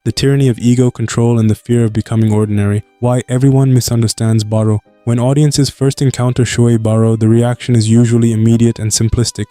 The tyranny of ego, control, and the fear of becoming ordinary. Why everyone misunderstands Baro. When audiences first encounter Shoei Baro, the reaction is usually immediate and simplistic.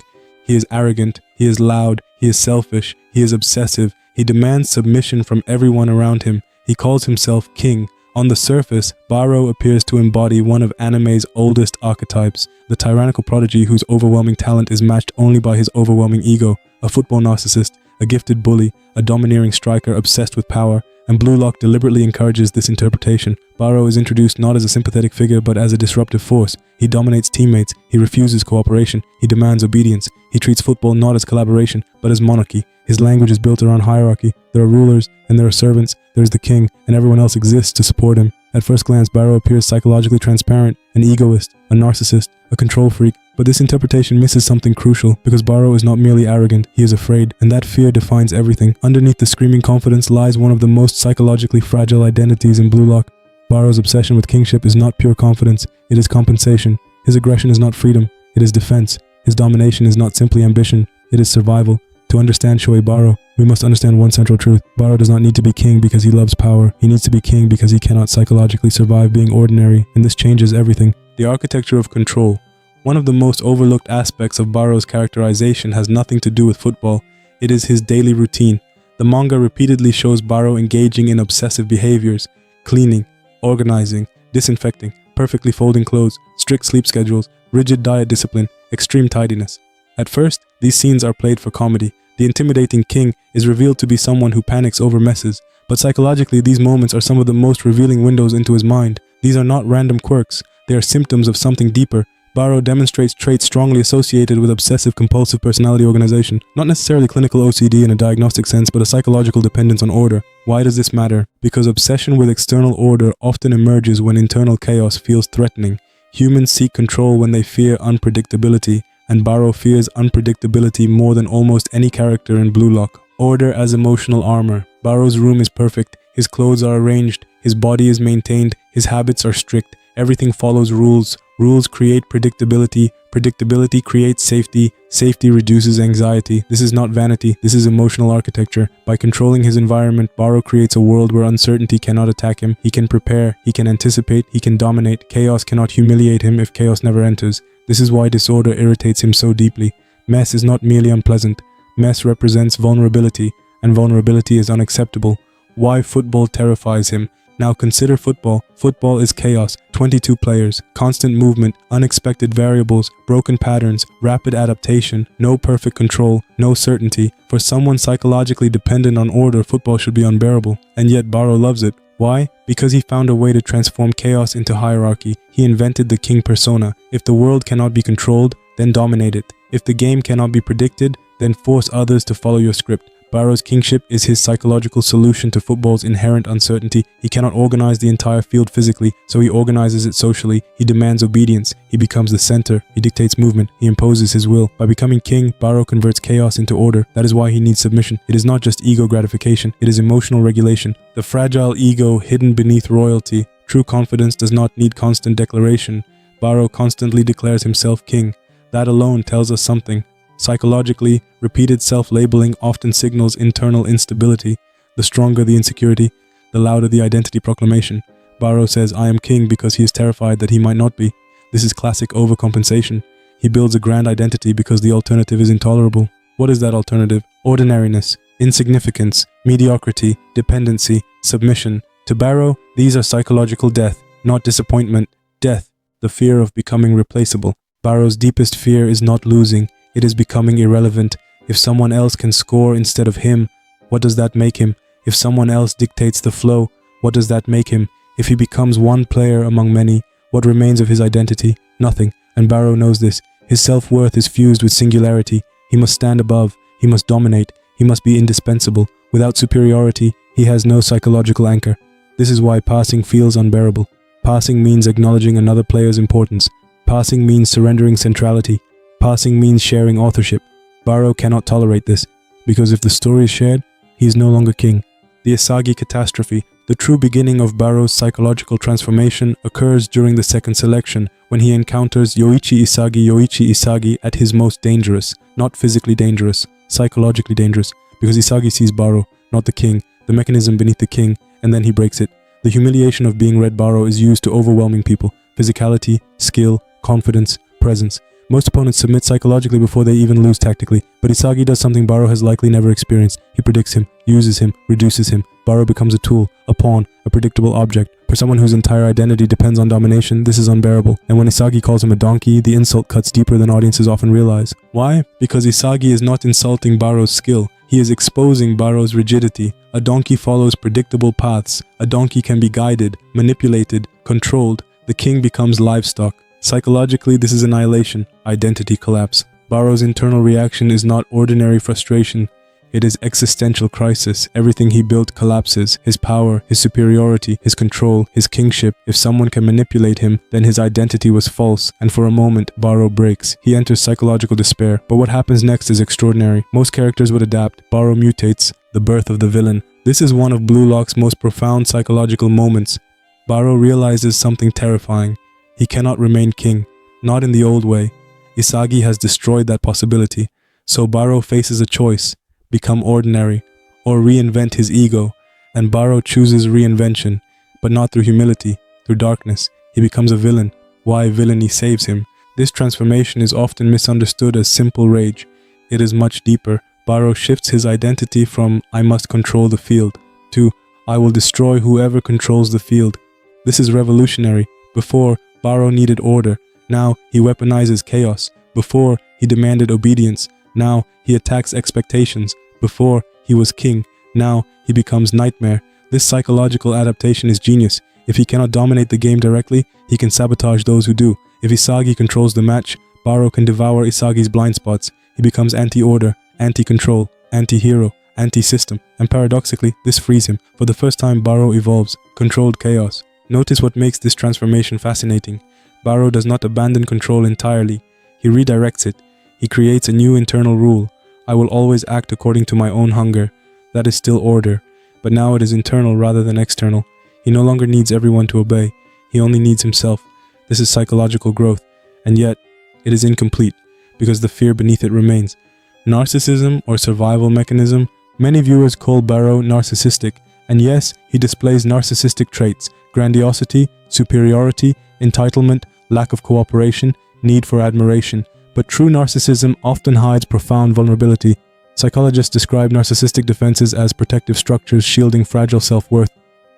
He is arrogant, he is loud, he is selfish, he is obsessive, he demands submission from everyone around him. He calls himself king. On the surface, Baro appears to embody one of anime's oldest archetypes, the tyrannical prodigy whose overwhelming talent is matched only by his overwhelming ego, a football narcissist, a gifted bully, a domineering striker obsessed with power, and Blue Lock deliberately encourages this interpretation. Baro is introduced not as a sympathetic figure but as a disruptive force. He dominates teammates, he refuses cooperation, he demands obedience. He treats football not as collaboration but as monarchy. His language is built around hierarchy. There are rulers and there are servants, there is the king, and everyone else exists to support him. At first glance, Baro appears psychologically transparent, an egoist, a narcissist, a control freak. But this interpretation misses something crucial, because Baro is not merely arrogant, he is afraid, and that fear defines everything. Underneath the screaming confidence lies one of the most psychologically fragile identities in Blue Lock. Baro's obsession with kingship is not pure confidence, it is compensation. His aggression is not freedom, it is defense. His domination is not simply ambition, it is survival. To understand Shoei Baro, we must understand one central truth. Baro does not need to be king because he loves power. He needs to be king because he cannot psychologically survive being ordinary, and this changes everything. The architecture of control. One of the most overlooked aspects of Baro's characterization has nothing to do with football. It is his daily routine. The manga repeatedly shows Baro engaging in obsessive behaviors, cleaning, organizing, disinfecting, perfectly folding clothes, strict sleep schedules, rigid diet discipline, extreme tidiness. At first, these scenes are played for comedy. The intimidating king is revealed to be someone who panics over messes, but psychologically these moments are some of the most revealing windows into his mind. These are not random quirks, they are symptoms of something deeper. Baro demonstrates traits strongly associated with obsessive-compulsive personality organization, not necessarily clinical OCD in a diagnostic sense, but a psychological dependence on order. Why does this matter? Because obsession with external order often emerges when internal chaos feels threatening. Humans seek control when they fear unpredictability, and Baro fears unpredictability more than almost any character in Blue Lock. Order as emotional armor. Baro's room is perfect, his clothes are arranged, his body is maintained, his habits are strict, everything follows rules. Rules create predictability, predictability creates safety, safety reduces anxiety. This is not vanity, this is emotional architecture. By controlling his environment, Baro creates a world where uncertainty cannot attack him. He can prepare, he can anticipate, he can dominate. Chaos cannot humiliate him if chaos never enters. This is why disorder irritates him so deeply. Mess is not merely unpleasant. Mess represents vulnerability, and vulnerability is unacceptable. Why football terrifies him. Now consider football. Football is chaos, 22 players, constant movement, unexpected variables, broken patterns, rapid adaptation, no perfect control, no certainty. For someone psychologically dependent on order, football should be unbearable. And yet Baro loves it. Why? Because he found a way to transform chaos into hierarchy. He invented the king persona. If the world cannot be controlled, then dominate it. If the game cannot be predicted, then force others to follow your script. Baro's kingship is his psychological solution to football's inherent uncertainty. He cannot organize the entire field physically, so he organizes it socially. He demands obedience. He becomes the center. He dictates movement. He imposes his will. By becoming king, Baro converts chaos into order. That is why he needs submission. It is not just ego gratification. It is emotional regulation. The fragile ego hidden beneath royalty. True confidence does not need constant declaration. Baro constantly declares himself king. That alone tells us something. Psychologically, repeated self-labeling often signals internal instability. The stronger the insecurity, the louder the identity proclamation. Baro says, "I am king," because he is terrified that he might not be. This is classic overcompensation. He builds a grand identity because the alternative is intolerable. What is that alternative? Ordinariness, insignificance, mediocrity, dependency, submission. To Baro, these are psychological death, not disappointment. Death, the fear of becoming replaceable. Baro's deepest fear is not losing. It is becoming irrelevant. If someone else can score instead of him, what does that make him? If someone else dictates the flow, what does that make him? If he becomes one player among many, what remains of his identity? Nothing. And Baro knows this. His self-worth is fused with singularity. He must stand above. He must dominate. He must be indispensable. Without superiority, he has no psychological anchor. This is why passing feels unbearable. Passing means acknowledging another player's importance. Passing means surrendering centrality. Passing means sharing authorship. Baro cannot tolerate this, because if the story is shared, he is no longer king. The Isagi catastrophe, the true beginning of Baro's psychological transformation, occurs during the second selection, when he encounters Yoichi Isagi at his most dangerous, not physically dangerous, psychologically dangerous, because Isagi sees Baro, not the king, the mechanism beneath the king, and then he breaks it. The humiliation of being Red Baro is used to overwhelming people. Physicality, skill, confidence, presence. Most opponents submit psychologically before they even lose tactically, but Isagi does something Baro has likely never experienced. He predicts him, uses him, reduces him. Baro becomes a tool, a pawn, a predictable object. For someone whose entire identity depends on domination, this is unbearable. And when Isagi calls him a donkey, the insult cuts deeper than audiences often realize. Why? Because Isagi is not insulting Baro's skill. He is exposing Baro's rigidity. A donkey follows predictable paths. A donkey can be guided, manipulated, controlled. The king becomes livestock. Psychologically, this is annihilation, identity collapse. Baro's internal reaction is not ordinary frustration. It is existential crisis. Everything he built collapses. His power, his superiority, his control, his kingship. If someone can manipulate him, then his identity was false. And for a moment, Baro breaks. He enters psychological despair. But what happens next is extraordinary. Most characters would adapt. Baro mutates. The birth of the villain. This is one of Blue Lock's most profound psychological moments. Baro realizes something terrifying. He cannot remain king. Not in the old way. Isagi has destroyed that possibility. So Baro faces a choice. Become ordinary, or reinvent his ego, and Baro chooses reinvention, but not through humility, through darkness. He becomes a villain. Why villainy saves him. This transformation is often misunderstood as simple rage. It is much deeper. Baro shifts his identity from "I must control the field" to "I will destroy whoever controls the field." This is revolutionary. Before, Baro needed order. Now, he weaponizes chaos. Before, he demanded obedience. Now, he attacks expectations. Before, he was king. Now, he becomes nightmare. This psychological adaptation is genius. If he cannot dominate the game directly, he can sabotage those who do. If Isagi controls the match, Baro can devour Isagi's blind spots. He becomes anti-order, anti-control, anti-hero, anti-system. And paradoxically, this frees him. For the first time, Baro evolves. Controlled chaos. Notice what makes this transformation fascinating. Baro does not abandon control entirely. He redirects it. He creates a new internal rule. I will always act according to my own hunger. That is still order. But now it is internal rather than external. He no longer needs everyone to obey. He only needs himself. This is psychological growth. And yet, it is incomplete, because the fear beneath it remains. Narcissism or survival mechanism. Many viewers call Baro narcissistic. And yes, he displays narcissistic traits. Grandiosity, superiority, entitlement, lack of cooperation, need for admiration. But true narcissism often hides profound vulnerability. Psychologists describe narcissistic defenses as protective structures shielding fragile self-worth.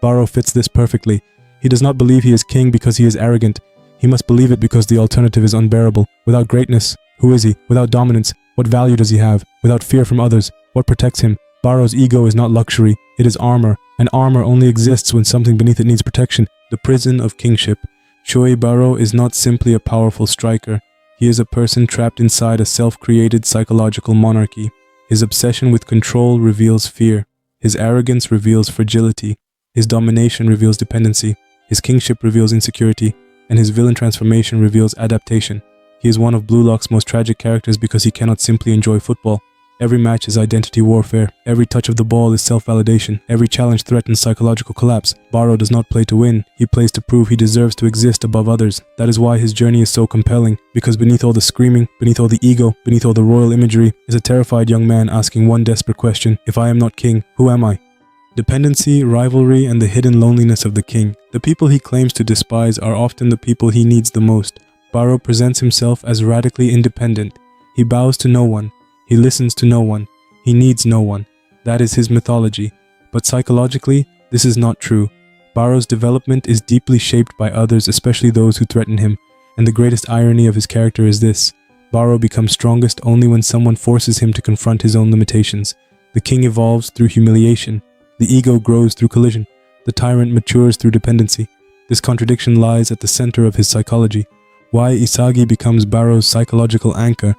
Baro fits this perfectly. He does not believe he is king because he is arrogant. He must believe it because the alternative is unbearable. Without greatness, who is he? Without dominance, what value does he have? Without fear from others, what protects him? Baro's ego is not luxury, it is armor. And armor only exists when something beneath it needs protection. The prison of kingship. Shoei Baro is not simply a powerful striker. He is a person trapped inside a self-created psychological monarchy. His obsession with control reveals fear. His arrogance reveals fragility. His domination reveals dependency. His kingship reveals insecurity. And his villain transformation reveals adaptation. He is one of Blue Lock's most tragic characters because he cannot simply enjoy football. Every match is identity warfare. Every touch of the ball is self-validation. Every challenge threatens psychological collapse. Baro does not play to win. He plays to prove he deserves to exist above others. That is why his journey is so compelling. Because beneath all the screaming, beneath all the ego, beneath all the royal imagery, is a terrified young man asking one desperate question. If I am not king, who am I? Dependency, rivalry, and the hidden loneliness of the king. The people he claims to despise are often the people he needs the most. Baro presents himself as radically independent. He bows to no one. He listens to no one. He needs no one. That is his mythology. But psychologically, this is not true. Baro's development is deeply shaped by others, especially those who threaten him. And the greatest irony of his character is this. Baro becomes strongest only when someone forces him to confront his own limitations. The king evolves through humiliation. The ego grows through collision. The tyrant matures through dependency. This contradiction lies at the center of his psychology. Why Isagi becomes Baro's psychological anchor.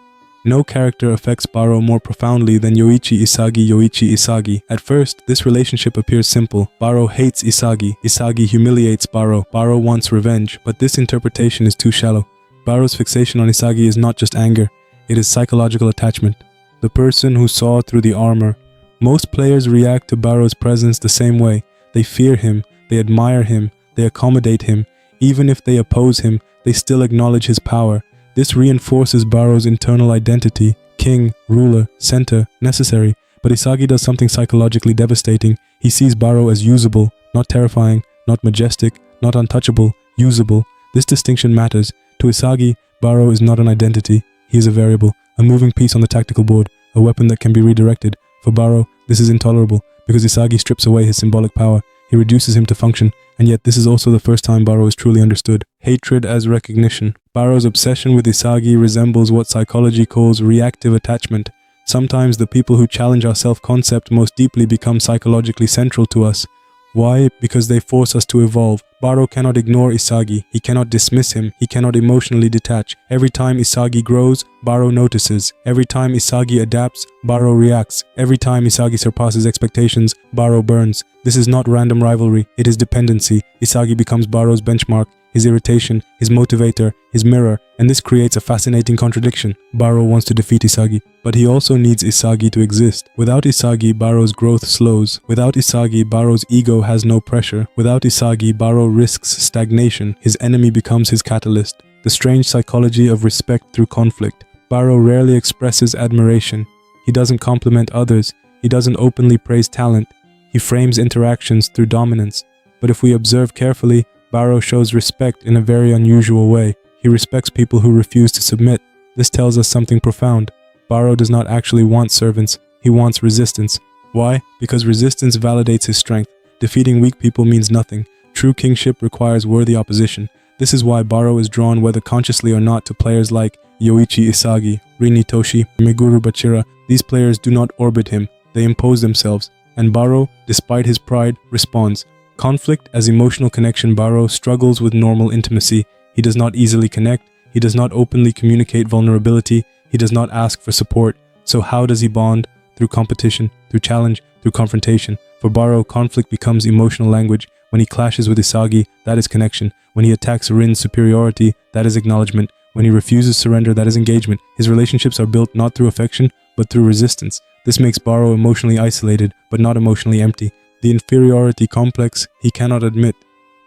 No character affects Baro more profoundly than Yoichi Isagi. At first, this relationship appears simple. Baro hates Isagi. Isagi humiliates Baro. Baro wants revenge, but this interpretation is too shallow. Baro's fixation on Isagi is not just anger. It is psychological attachment. The person who saw through the armor. Most players react to Baro's presence the same way. They fear him. They admire him. They accommodate him. Even if they oppose him, they still acknowledge his power. This reinforces Baro's internal identity, king, ruler, center, necessary. But Isagi does something psychologically devastating. He sees Baro as usable, not terrifying, not majestic, not untouchable, usable. This distinction matters. To Isagi, Baro is not an identity. He is a variable, a moving piece on the tactical board, a weapon that can be redirected. For Baro, this is intolerable, because Isagi strips away his symbolic power. He reduces him to function, and yet this is also the first time Baro is truly understood. Hatred as recognition. Baro's obsession with Isagi resembles what psychology calls reactive attachment. Sometimes the people who challenge our self-concept most deeply become psychologically central to us. Why? Because they force us to evolve. Baro cannot ignore Isagi. He cannot dismiss him. He cannot emotionally detach. Every time Isagi grows, Baro notices. Every time Isagi adapts, Baro reacts. Every time Isagi surpasses expectations, Baro burns. This is not random rivalry. It is dependency. Isagi becomes Baro's benchmark, his irritation, his motivator, his mirror, and this creates a fascinating contradiction. Baro wants to defeat Isagi, but he also needs Isagi to exist. Without Isagi, Baro's growth slows. Without Isagi, Baro's ego has no pressure. Without Isagi, Baro risks stagnation. His enemy becomes his catalyst. The strange psychology of respect through conflict. Baro rarely expresses admiration. He doesn't compliment others. He doesn't openly praise talent. He frames interactions through dominance. But if we observe carefully, Baro shows respect in a very unusual way. He respects people who refuse to submit. This tells us something profound. Baro does not actually want servants. He wants resistance. Why? Because resistance validates his strength. Defeating weak people means nothing. True kingship requires worthy opposition. This is why Baro is drawn, whether consciously or not, to players like Yoichi Isagi, Rin Itoshi, Meguru Bachira. These players do not orbit him. They impose themselves. And Baro, despite his pride, responds. Conflict as emotional connection. Baro struggles with normal intimacy. He does not easily connect. He does not openly communicate vulnerability. He does not ask for support. So how does he bond? Through competition, through challenge, through confrontation. For Baro, conflict becomes emotional language. When he clashes with Isagi, that is connection. When he attacks Rin's superiority, that is acknowledgement. When he refuses surrender, that is engagement. His relationships are built not through affection, but through resistance. This makes Baro emotionally isolated, but not emotionally empty. The inferiority complex he cannot admit.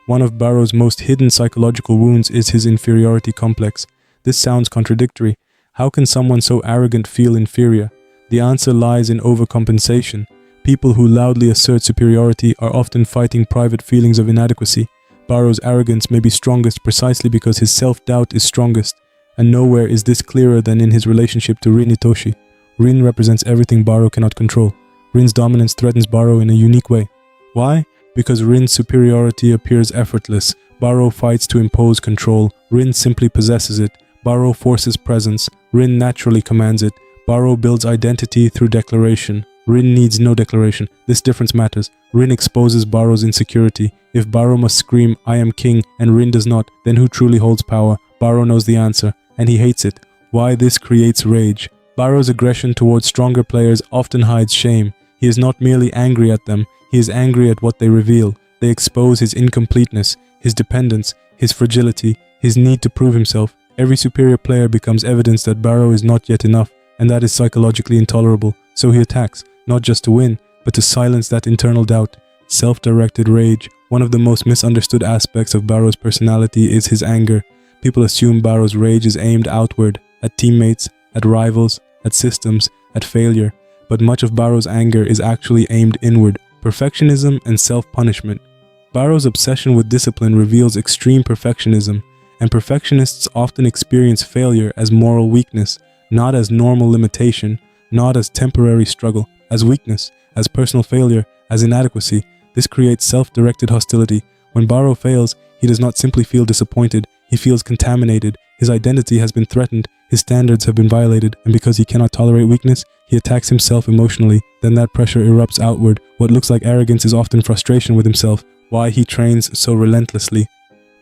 One of Baro's most hidden psychological wounds is his inferiority complex. This sounds contradictory. How can someone so arrogant feel inferior? The answer lies in overcompensation. People who loudly assert superiority are often fighting private feelings of inadequacy. Baro's arrogance may be strongest precisely because his self-doubt is strongest, and nowhere is this clearer than in his relationship to Rin Itoshi. Rin represents everything Baro cannot control. Rin's dominance threatens Baro in a unique way. Why? Because Rin's superiority appears effortless. Baro fights to impose control. Rin simply possesses it. Baro forces presence. Rin naturally commands it. Baro builds identity through declaration. Rin needs no declaration. This difference matters. Rin exposes Baro's insecurity. If Baro must scream, "I am king," and Rin does not, then who truly holds power? Baro knows the answer, and he hates it. Why this creates rage? Baro's aggression towards stronger players often hides shame. He is not merely angry at them, he is angry at what they reveal. They expose his incompleteness, his dependence, his fragility, his need to prove himself. Every superior player becomes evidence that Baro is not yet enough, and that is psychologically intolerable. So he attacks, not just to win, but to silence that internal doubt. Self-directed rage. One of the most misunderstood aspects of Baro's personality is his anger. People assume Baro's rage is aimed outward, at teammates, at rivals, at systems, at failure. But much of Baro's anger is actually aimed inward, perfectionism and self-punishment. Baro's obsession with discipline reveals extreme perfectionism, and perfectionists often experience failure as moral weakness, not as normal limitation, not as temporary struggle, as weakness, as personal failure, as inadequacy. This creates self-directed hostility. When Baro fails, he does not simply feel disappointed, he feels contaminated. His identity has been threatened, his standards have been violated, and because he cannot tolerate weakness, he attacks himself emotionally. Then that pressure erupts outward. What looks like arrogance is often frustration with himself. Why he trains so relentlessly.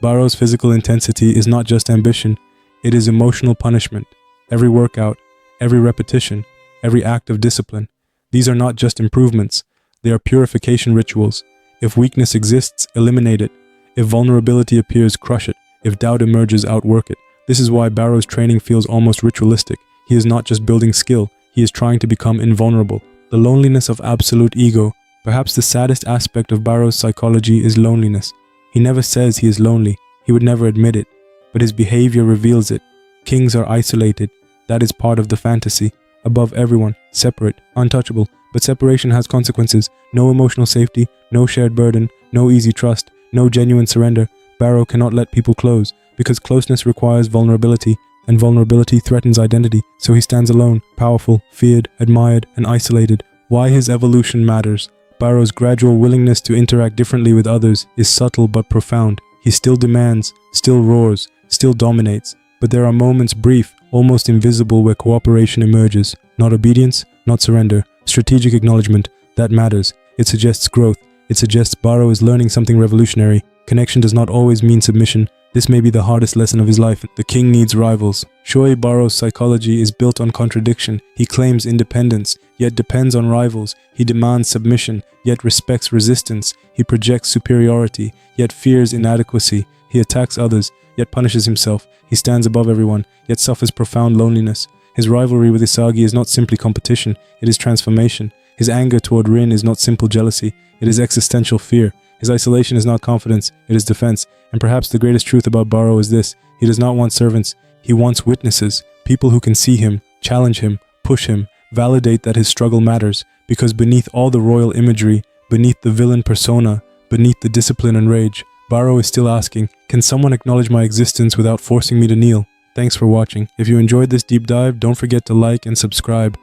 Baro's physical intensity is not just ambition, it is emotional punishment. Every workout, every repetition, every act of discipline. These are not just improvements, they are purification rituals. If weakness exists, eliminate it. If vulnerability appears, crush it. If doubt emerges, outwork it. This is why Baro's training feels almost ritualistic. He is not just building skill, he is trying to become invulnerable. The loneliness of absolute ego. Perhaps the saddest aspect of Baro's psychology is loneliness. He never says he is lonely, he would never admit it, but his behavior reveals it. Kings are isolated, that is part of the fantasy. Above everyone, separate, untouchable. But separation has consequences. No emotional safety, no shared burden, no easy trust, no genuine surrender. Baro cannot let people close, because closeness requires vulnerability, and vulnerability threatens identity. So he stands alone, powerful, feared, admired, and isolated. Why his evolution matters. Baro's gradual willingness to interact differently with others is subtle but profound. He still demands, still roars, still dominates. But there are moments brief, almost invisible, where cooperation emerges. Not obedience, not surrender. Strategic acknowledgement. That matters. It suggests growth. It suggests Baro is learning something revolutionary. Connection does not always mean submission. This may be the hardest lesson of his life. The king needs rivals. Shoei Baro's psychology is built on contradiction. He claims independence, yet depends on rivals. He demands submission, yet respects resistance. He projects superiority, yet fears inadequacy. He attacks others, yet punishes himself. He stands above everyone, yet suffers profound loneliness. His rivalry with Isagi is not simply competition, it is transformation. His anger toward Rin is not simple jealousy, it is existential fear. His isolation is not confidence, it is defense. And perhaps the greatest truth about Baro is this: he does not want servants, he wants witnesses, people who can see him, challenge him, push him, validate that his struggle matters. Because beneath all the royal imagery, beneath the villain persona, beneath the discipline and rage, Baro is still asking, can someone acknowledge my existence without forcing me to kneel? Thanks for watching. If you enjoyed this deep dive, don't forget to like and subscribe.